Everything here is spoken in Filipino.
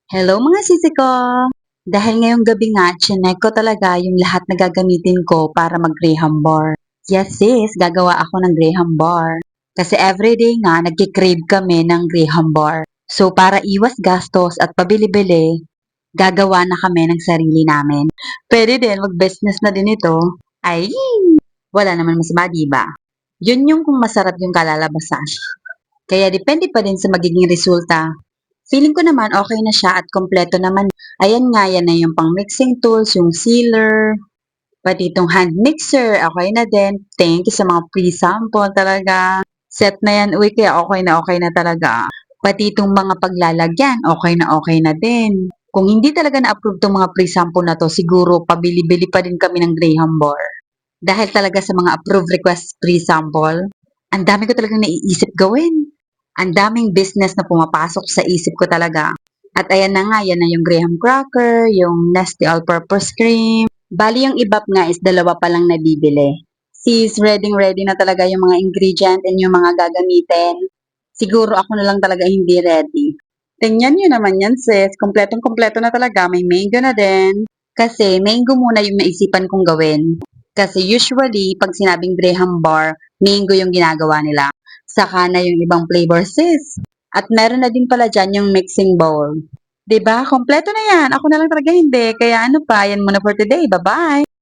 Hello mga sisi ko! Dahil ngayong gabi nga, chinek ko talaga yung lahat na gagamitin ko para mag-graham bar. Yes sis, gagawa ako ng graham bar. Kasi everyday nga, nagkikrave kami ng graham bar. So para iwas gastos at pabili-bili, gagawa na kami ng sarili namin. Pwede din, mag-business na din ito. Ay, wala naman masama, diba? Yun yung kung masarap yung kalalabasan. Kaya depende pa din sa magiging resulta. Feeling ko naman okay na siya at kompleto naman. Ayan nga, yan na yung pang mixing tools, yung sealer, pati itong hand mixer, okay na din. Thank you sa mga pre-sample talaga. Set na yan, uy, kaya okay na talaga. Pati itong mga paglalagyan, okay na din. Kung hindi talaga na-approve itong mga pre-sample na to, siguro pabili-bili pa din kami ng Graham bar. Dahil talaga sa mga approved request pre-sample, ang dami ko talagang naiisip gawin. Ang daming business na pumapasok sa isip ko talaga. At ayan na nga, yan na yung graham cracker, yung Nestle all-purpose cream. Bali yung ibap nga is dalawa pa lang nabibili. Sis, ready na talaga yung mga ingredient and yung mga gagamitin. Siguro ako na lang talaga hindi ready. Tingnan nyo naman yan sis, kompletong-kompleto na talaga, may mango na din. Kasi mango muna yung naisipan kong gawin. Kasi usually, pag sinabing graham bar, mango yung ginagawa nila. Saka na yung ibang flavor sis. At meron na din pala dyan yung mixing bowl. 'Di ba? Kompleto na yan. Ako na lang talaga hindi. Kaya ano pa, yan muna for today. Bye-bye!